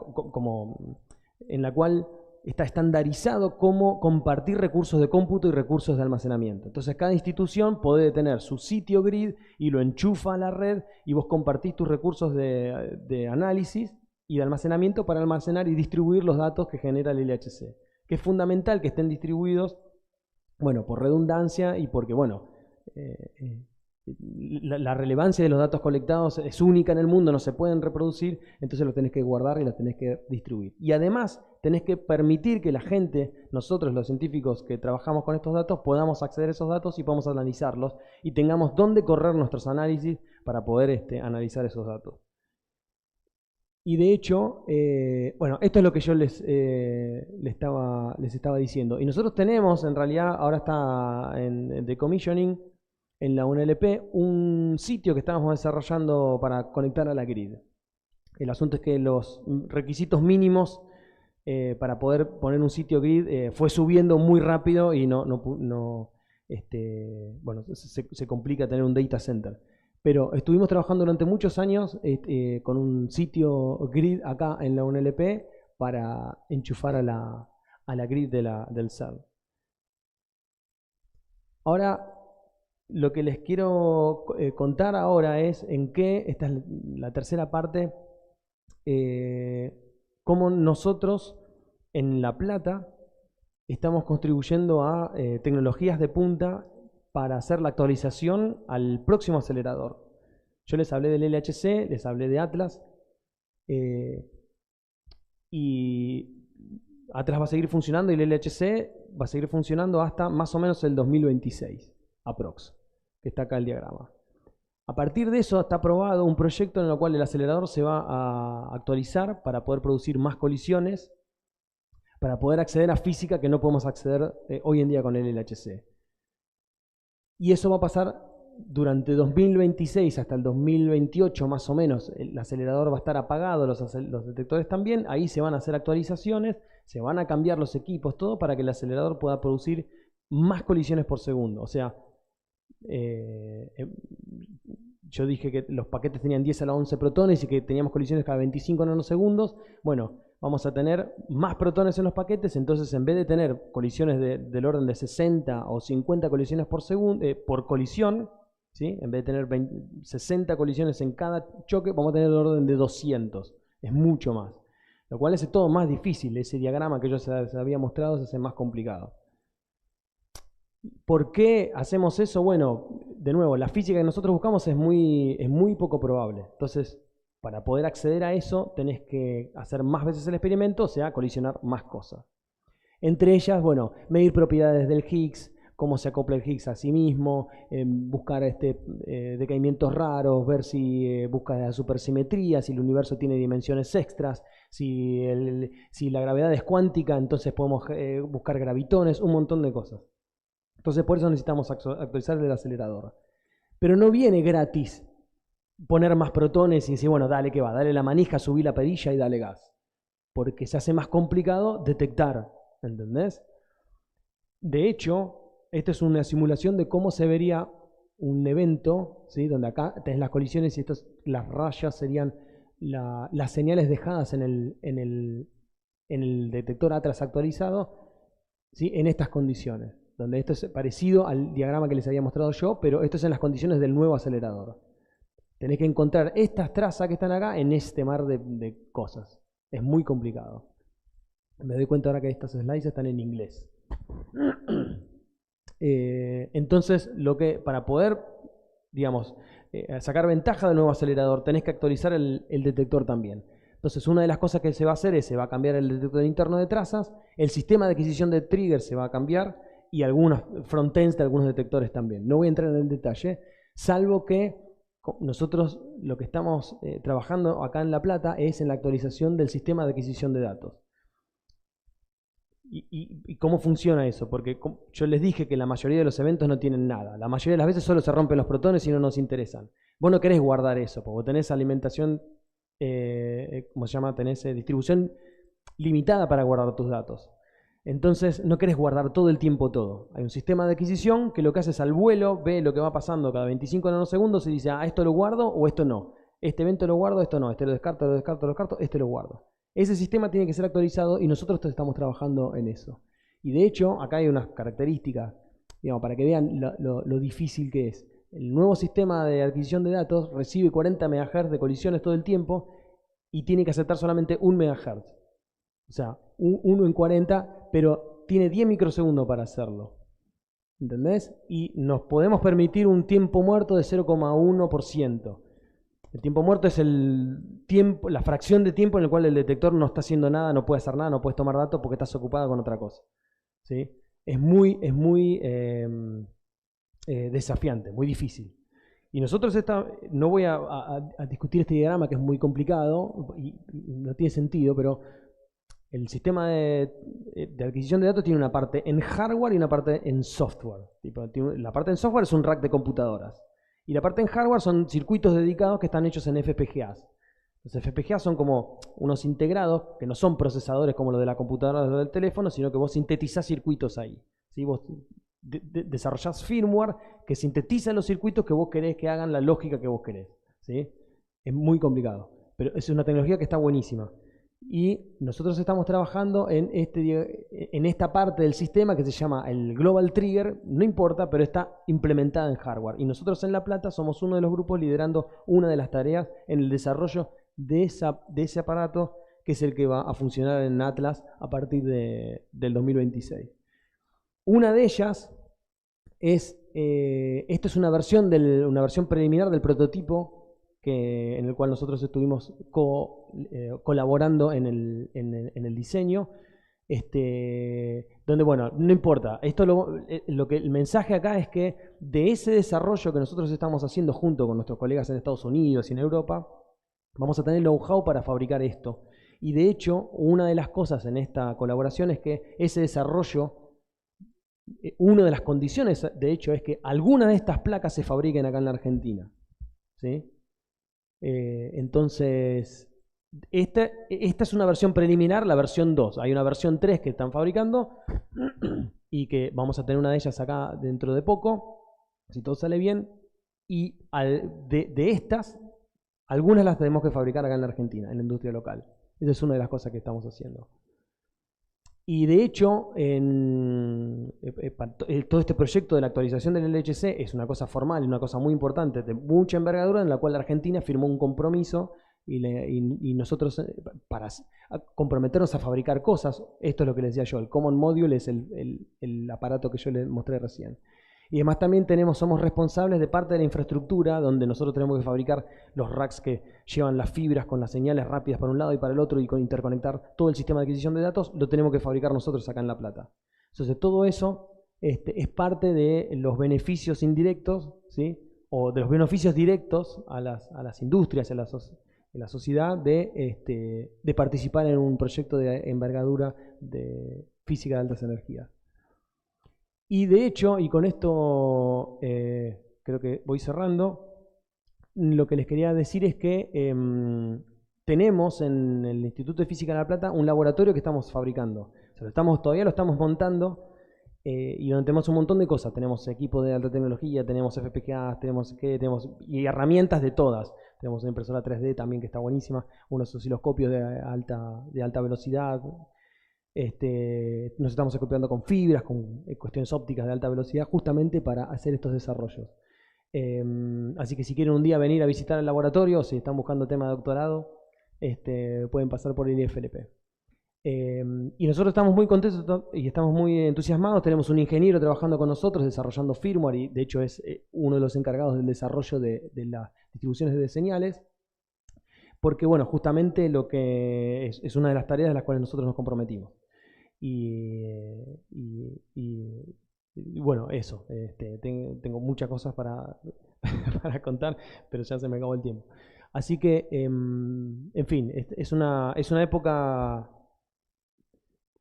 en la cual está estandarizado cómo compartir recursos de cómputo y recursos de almacenamiento. Entonces cada institución puede tener su sitio grid y lo enchufa a la red y vos compartís tus recursos de análisis y de almacenamiento para almacenar y distribuir los datos que genera el LHC. Que es fundamental que estén distribuidos, bueno, por redundancia y porque, bueno, la relevancia de los datos colectados es única en el mundo, no se pueden reproducir, entonces los tenés que guardar y los tenés que distribuir. Y además tenés que permitir que la gente, nosotros los científicos que trabajamos con estos datos, podamos acceder a esos datos y podamos analizarlos y tengamos dónde correr nuestros análisis para poder analizar esos datos. Y de hecho, bueno, esto es lo que yo les estaba diciendo. Y nosotros tenemos, en realidad, ahora está en decommissioning, en la UNLP, un sitio que estábamos desarrollando para conectar a la grid. El asunto es que los requisitos mínimos para poder poner un sitio grid fue subiendo muy rápido y bueno, se complica tener un data center. Pero estuvimos trabajando durante muchos años con un sitio grid acá en la UNLP para enchufar a la grid del CERN. Ahora, lo que les quiero contar ahora es en qué, esta es la tercera parte, cómo nosotros en La Plata estamos contribuyendo a tecnologías de punta para hacer la actualización al próximo acelerador. Yo les hablé del LHC, les hablé de Atlas, y Atlas va a seguir funcionando y el LHC va a seguir funcionando hasta más o menos el 2026, aprox, que está acá el diagrama. A partir de eso está aprobado un proyecto en el cual el acelerador se va a actualizar para poder producir más colisiones, para poder acceder a física que no podemos acceder hoy en día con el LHC. Y eso va a pasar durante 2026 hasta el 2028 más o menos. El acelerador va a estar apagado, los detectores también. Ahí se van a hacer actualizaciones, se van a cambiar los equipos, todo para que el acelerador pueda producir más colisiones por segundo. O sea, yo dije que los paquetes tenían 10 a la 11 protones y que teníamos colisiones cada 25 nanosegundos. Bueno, vamos a tener más protones en los paquetes, entonces en vez de tener colisiones del orden de 60 o 50 colisiones por segundo, por colisión, ¿sí? En vez de tener 60 colisiones en cada choque, vamos a tener el orden de 200. Es mucho más. Lo cual hace todo más difícil. Ese diagrama que yo se había mostrado se hace más complicado. ¿Por qué hacemos eso? Bueno, de nuevo, la física que nosotros buscamos es muy poco probable. Entonces, para poder acceder a eso, tenés que hacer más veces el experimento, o sea, colisionar más cosas. Entre ellas, bueno, medir propiedades del Higgs, cómo se acopla el Higgs a sí mismo, buscar decaimientos raros, ver si busca la supersimetría, si el universo tiene dimensiones extras, si la gravedad es cuántica, entonces podemos buscar gravitones, un montón de cosas. Entonces por eso necesitamos actualizar el acelerador. Pero no viene gratis poner más protones y decir, bueno, dale que va, dale la manija, subí la perilla y dale gas. Porque se hace más complicado detectar, ¿entendés? De hecho, esta es una simulación de cómo se vería un evento, ¿sí? Donde acá tenés las colisiones y las rayas serían las señales dejadas en el detector Atlas actualizado, ¿sí? En estas condiciones, donde esto es parecido al diagrama que les había mostrado yo, pero esto es en las condiciones del nuevo acelerador. Tenés que encontrar estas trazas que están acá en este mar de cosas. Es muy complicado. Me doy cuenta ahora que estas slides están en inglés. Entonces, para poder, digamos, sacar ventaja del nuevo acelerador, tenés que actualizar el detector también. Entonces, una de las cosas que se va a hacer es, se va a cambiar el detector interno de trazas, el sistema de adquisición de triggers se va a cambiar y algunos frontends de algunos detectores también. No voy a entrar en el detalle, salvo que nosotros lo que estamos trabajando acá en La Plata es en la actualización del sistema de adquisición de datos. ¿Y cómo funciona eso? Porque yo les dije que la mayoría de los eventos no tienen nada. La mayoría de las veces solo se rompen los protones y no nos interesan. Vos no querés guardar eso, porque vos tenés alimentación, ¿cómo se llama? Tenés distribución limitada para guardar tus datos. Entonces no querés guardar todo el tiempo todo. Hay un sistema de adquisición que lo que hace es al vuelo, ve lo que va pasando cada 25 nanosegundos y dice, ah, esto lo guardo o esto no. Este evento lo guardo, esto no. Este lo descarto, este lo guardo. Ese sistema tiene que ser actualizado y nosotros estamos trabajando en eso. Y de hecho, acá hay unas características, digamos, para que vean lo difícil que es. El nuevo sistema de adquisición de datos recibe 40 MHz de colisiones todo el tiempo y tiene que aceptar solamente 1 MHz. O sea, 1 en 40, pero tiene 10 microsegundos para hacerlo. ¿Entendés? Y nos podemos permitir un tiempo muerto de 0,1%. El tiempo muerto es el tiempo, la fracción de tiempo en el cual el detector no está haciendo nada, no puede hacer nada, no puedes tomar datos porque estás ocupada con otra cosa. ¿Sí? Es muy desafiante, muy difícil. Y nosotros no voy a discutir este diagrama que es muy complicado y no tiene sentido, pero el sistema de adquisición de datos tiene una parte en hardware y una parte en software. La parte en software es un rack de computadoras. Y la parte en hardware son circuitos dedicados que están hechos en FPGAs. Los FPGAs son como unos integrados que no son procesadores como los de la computadora o los del teléfono, sino que vos sintetizás circuitos ahí. ¿Sí? Vos desarrollás firmware que sintetiza los circuitos que vos querés que hagan la lógica que vos querés. ¿Sí? Es muy complicado, pero es una tecnología que está buenísima. Y nosotros estamos trabajando en esta parte del sistema que se llama el Global Trigger, no importa, pero está implementada en hardware. Y nosotros en La Plata somos uno de los grupos liderando una de las tareas en el desarrollo de ese aparato, que es el que va a funcionar en Atlas a partir del 2026. Una de ellas es, esto es una versión preliminar del prototipo en el cual nosotros estuvimos colaborando en el diseño, donde, bueno, no importa, el mensaje acá es que de ese desarrollo que nosotros estamos haciendo junto con nuestros colegas en Estados Unidos y en Europa, vamos a tener el know-how para fabricar esto. Y de hecho, una de las cosas en esta colaboración es que ese desarrollo, una de las condiciones, de hecho, es que algunas de estas placas se fabriquen acá en la Argentina. ¿Sí? Entonces, esta es una versión preliminar, la versión 2. Hay una versión 3 que están fabricando y que vamos a tener una de ellas acá dentro de poco, si todo sale bien. Y de estas, algunas las tenemos que fabricar acá en la Argentina, en la industria local. Esa es una de las cosas que estamos haciendo. Y de hecho, todo este proyecto de la actualización del LHC es una cosa formal, una cosa muy importante, de mucha envergadura, en la cual la Argentina firmó un compromiso y nosotros, para comprometernos a fabricar cosas, esto es lo que les decía yo, el Common Module es el aparato que yo les mostré recién. Y además también somos responsables de parte de la infraestructura, donde nosotros tenemos que fabricar los racks que llevan las fibras con las señales rápidas para un lado y para el otro y con interconectar todo el sistema de adquisición de datos, lo tenemos que fabricar nosotros acá en La Plata. Entonces todo eso es parte de los beneficios indirectos, ¿sí? O de los beneficios directos a las industrias, a la sociedad de participar en un proyecto de envergadura de física de altas energías. Y de hecho, y con esto creo que voy cerrando, lo que les quería decir es que tenemos en el Instituto de Física de La Plata un laboratorio que estamos fabricando. O sea, todavía lo estamos montando y donde tenemos un montón de cosas. Tenemos equipo de alta tecnología, tenemos FPGAs, tenemos y herramientas de todas. Tenemos una impresora 3D también que está buenísima, unos osciloscopios de alta velocidad. Nos estamos acoplando con fibras, con cuestiones ópticas de alta velocidad, justamente para hacer estos desarrollos. Así que si quieren un día venir a visitar el laboratorio, si están buscando tema de doctorado, pueden pasar por el IFLP. Y nosotros estamos muy contentos y estamos muy entusiasmados. Tenemos un ingeniero trabajando con nosotros, desarrollando firmware, y de hecho es uno de los encargados del desarrollo de las distribuciones de señales. Porque, bueno, justamente lo que es una de las tareas de las cuales nosotros nos comprometimos. Y bueno, eso. Tengo muchas cosas para contar, pero ya se me acabó el tiempo. Así que, en fin, es una época,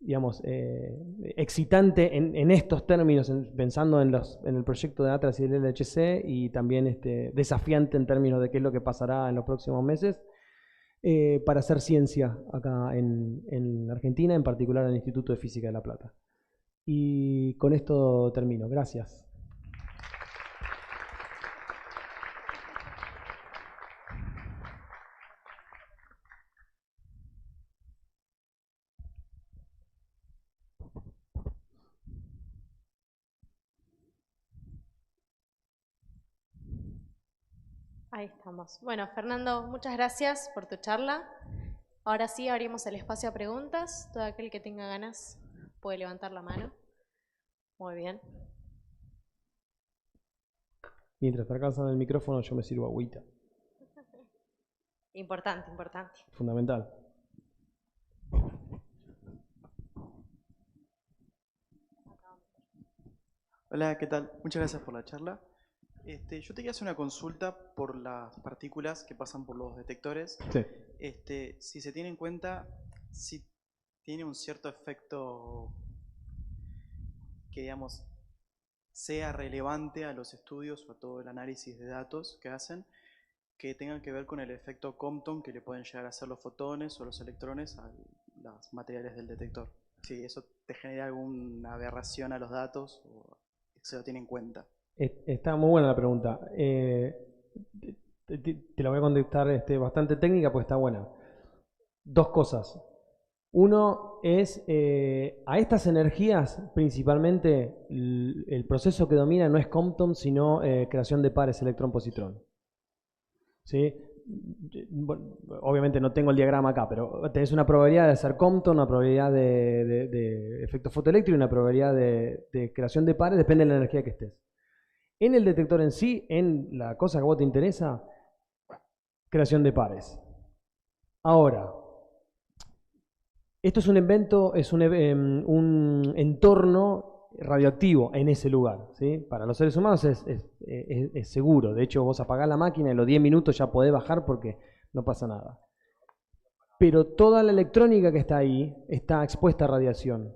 digamos, excitante en estos términos, pensando en el proyecto de Atlas y el LHC, y también desafiante en términos de qué es lo que pasará en los próximos meses. Para hacer ciencia acá en Argentina, en particular en el Instituto de Física de La Plata. Y con esto termino. Gracias. Ahí estamos. Bueno, Fernando, muchas gracias por tu charla. Ahora sí, abrimos el espacio a preguntas. Todo aquel que tenga ganas puede levantar la mano. Muy bien. Mientras está alcanzando el micrófono, yo me sirvo agüita. Importante, importante. Fundamental. Hola, ¿qué tal? Muchas gracias por la charla. Yo te quería hacer una consulta por las partículas que pasan por los detectores. Sí. Si se tiene en cuenta si tiene un cierto efecto que, digamos, sea relevante a los estudios o a todo el análisis de datos que hacen, que tengan que ver con el efecto Compton que le pueden llegar a hacer los fotones o los electrones a los materiales del detector. Si eso te genera alguna aberración a los datos o se lo tiene en cuenta. Está muy buena la pregunta. Te la voy a contestar bastante técnica, pues está buena. Dos cosas. Uno es, a estas energías, principalmente, el proceso que domina no es Compton, sino creación de pares electrón-positrón. ¿Sí? Bueno, obviamente no tengo el diagrama acá, pero tenés una probabilidad de hacer Compton, una probabilidad de efecto fotoeléctrico y una probabilidad de creación de pares, depende de la energía que estés. En el detector en sí, en la cosa que a vos te interesa, creación de pares. Ahora, esto es un invento, es un entorno radioactivo en ese lugar, ¿sí? Para los seres humanos es seguro. De hecho, vos apagás la máquina y en los 10 minutos ya podés bajar porque no pasa nada. Pero toda la electrónica que está ahí está expuesta a radiación.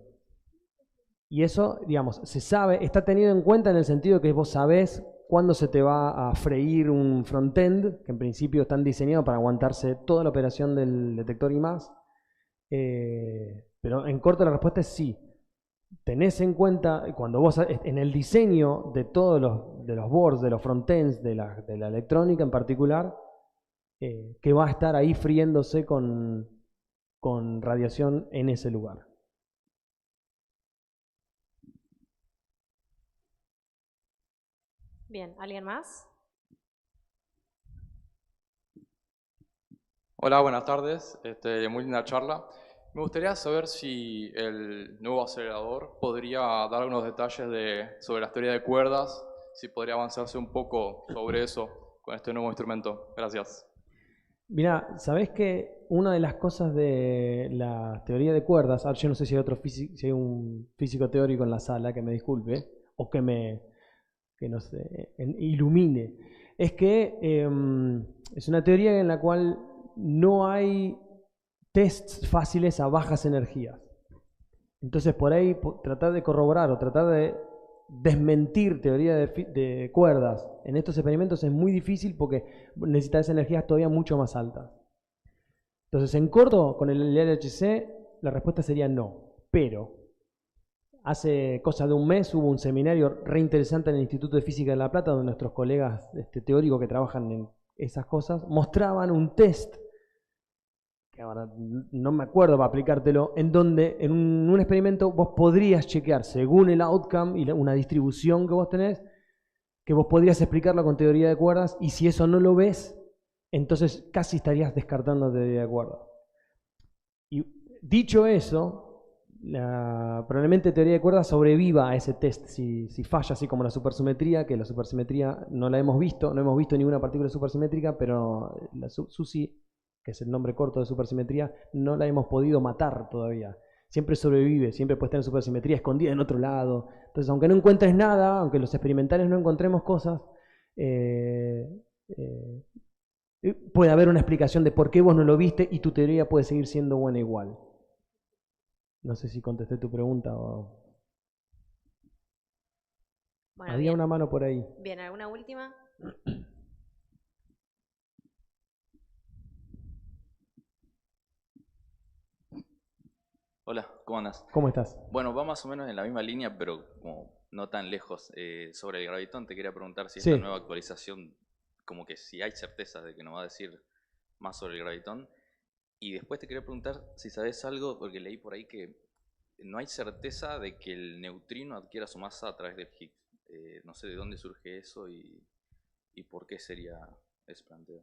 Y eso, digamos, se sabe, está tenido en cuenta en el sentido que vos sabés cuándo se te va a freír un front-end, que en principio están diseñados para aguantarse toda la operación del detector y más. Pero en corto la respuesta es sí. Tenés en cuenta, cuando vos en el diseño de todos los boards, de los frontends, de la electrónica en particular, que va a estar ahí friéndose con radiación en ese lugar. Bien, ¿alguien más? Hola, buenas tardes. Muy linda charla. Me gustaría saber si el nuevo acelerador podría dar algunos detalles sobre las teorías de cuerdas, si podría avanzarse un poco sobre eso con este nuevo instrumento. Gracias. Mirá, ¿sabés que una de las cosas de la teoría de cuerdas, yo no sé si hay si hay un físico teórico en la sala que me disculpe, o que nos ilumine, es que es una teoría en la cual no hay tests fáciles a bajas energías. Entonces por ahí tratar de corroborar o tratar de desmentir teoría de cuerdas en estos experimentos es muy difícil porque necesitas energías todavía mucho más altas. Entonces en corto, con el LHC, la respuesta sería no, pero hace cosa de un mes hubo un seminario re interesante en el Instituto de Física de La Plata donde nuestros colegas teóricos que trabajan en esas cosas mostraban un test, que ahora no me acuerdo para aplicártelo, en donde en un experimento vos podrías chequear según el outcome y una distribución que vos tenés, que vos podrías explicarlo con teoría de cuerdas y si eso no lo ves, entonces casi estarías descartando teoría de cuerdas. Y dicho eso, probablemente teoría de cuerdas sobreviva a ese test si falla, así como la supersimetría, que la supersimetría no la hemos visto, no hemos visto ninguna partícula supersimétrica, pero la SUSY, que es el nombre corto de supersimetría, no la hemos podido matar todavía. Siempre sobrevive, siempre puede estar en supersimetría escondida en otro lado. Entonces, aunque no encuentres nada, aunque los experimentales no encontremos cosas, puede haber una explicación de por qué vos no lo viste y tu teoría puede seguir siendo buena igual. No sé si contesté tu pregunta o... Bueno, Había bien. una mano por ahí. Bien, ¿alguna última? Hola, ¿cómo andas? ¿Cómo estás? Bueno, va más o menos en la misma línea, pero como no tan lejos. Sobre el gravitón, te quería preguntar si esta Sí. nueva actualización, como que si hay certeza de que nos va a decir más sobre el gravitón. Y después te quería preguntar si sabes algo, porque leí por ahí que no hay certeza de que el neutrino adquiera su masa a través del Higgs. No sé de dónde surge eso y por qué sería ese planteo.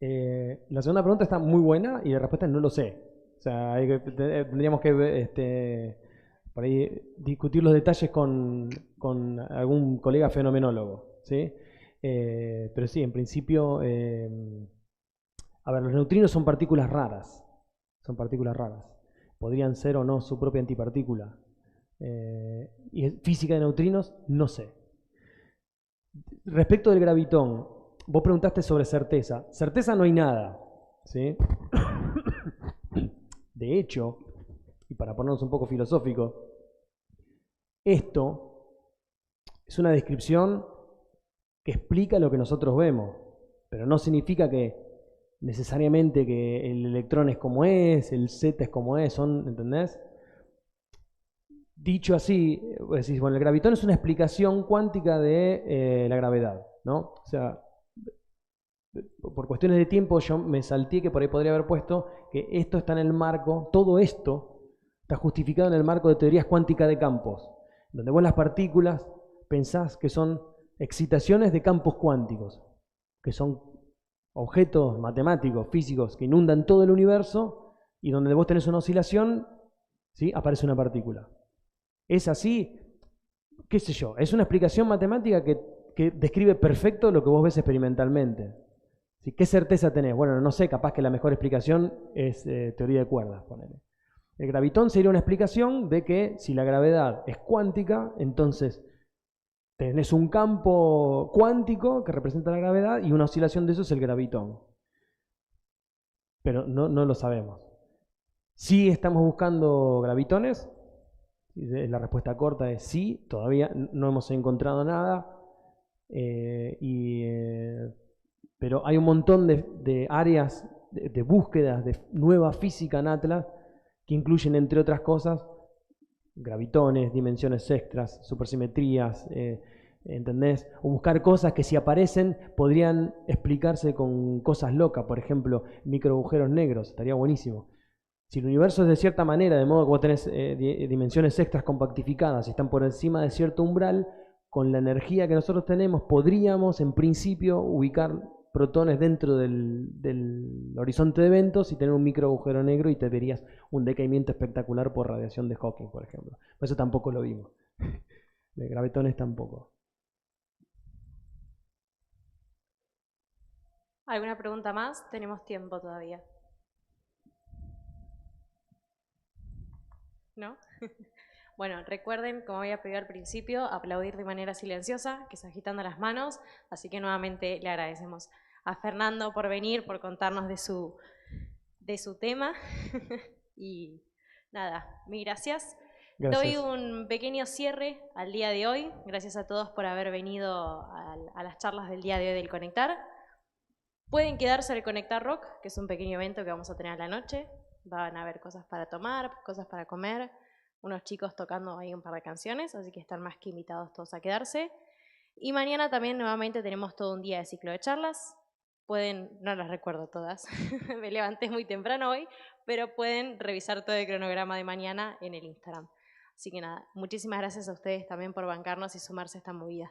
La segunda pregunta está muy buena y la respuesta es no lo sé. O sea, tendríamos que por ahí discutir los detalles con algún colega fenomenólogo, ¿sí? Pero sí, en principio, a ver, los neutrinos son partículas raras. Son partículas raras. Podrían ser o no su propia antipartícula. Y física de neutrinos, no sé. Respecto del gravitón, vos preguntaste sobre certeza. Certeza no hay nada, ¿sí? De hecho, y para ponernos un poco filosóficos, esto es una descripción que explica lo que nosotros vemos, pero no significa que necesariamente que el electrón es como es, el Z es como es, ¿entendés? Dicho así, vos decís, bueno, el gravitón es una explicación cuántica de la gravedad, ¿no? O sea, por cuestiones de tiempo yo me salté que por ahí podría haber puesto que esto está en el marco, todo esto está justificado en el marco de teorías cuánticas de campos, donde vos las partículas pensás que son excitaciones de campos cuánticos, que son objetos matemáticos, físicos, que inundan todo el universo y donde vos tenés una oscilación, ¿sí? Aparece una partícula. Es así, qué sé yo, es una explicación matemática que describe perfecto lo que vos ves experimentalmente. ¿Sí? ¿Qué certeza tenés? Bueno, no sé, capaz que la mejor explicación es teoría de cuerdas, ponele. El gravitón sería una explicación de que si la gravedad es cuántica, entonces tenés un campo cuántico que representa la gravedad y una oscilación de eso es el gravitón. Pero no lo sabemos. Sí estamos buscando gravitones. La respuesta corta es sí, todavía no hemos encontrado nada. Pero hay un montón de áreas de búsquedas de nueva física en Atlas que incluyen, entre otras cosas, gravitones, dimensiones extras, supersimetrías, ¿entendés? O buscar cosas que si aparecen podrían explicarse con cosas locas, por ejemplo, microagujeros negros, estaría buenísimo. Si el universo es de cierta manera, de modo que vos tenés dimensiones extras compactificadas y están por encima de cierto umbral, con la energía que nosotros tenemos podríamos en principio ubicar protones dentro del horizonte de eventos y tener un microagujero negro y te verías un decaimiento espectacular por radiación de Hawking, por ejemplo. Por eso tampoco lo vimos. De gravitones tampoco. ¿Alguna pregunta más? Tenemos tiempo todavía. ¿No? Bueno, recuerden, como había pedido al principio, aplaudir de manera silenciosa, que es agitando las manos. Así que nuevamente le agradecemos a Fernando por venir, por contarnos de su tema. Y nada, mil gracias. Gracias. Doy un pequeño cierre al día de hoy. Gracias a todos por haber venido a las charlas del día de hoy del Conectar. Pueden quedarse al Conectar Rock, que es un pequeño evento que vamos a tener a la noche. Van a haber cosas para tomar, cosas para comer, unos chicos tocando ahí un par de canciones, así que están más que invitados todos a quedarse. Y mañana también nuevamente tenemos todo un día de ciclo de charlas. Pueden, no las recuerdo todas, me levanté muy temprano hoy, pero pueden revisar todo el cronograma de mañana en el Instagram. Así que nada, muchísimas gracias a ustedes también por bancarnos y sumarse a esta movida.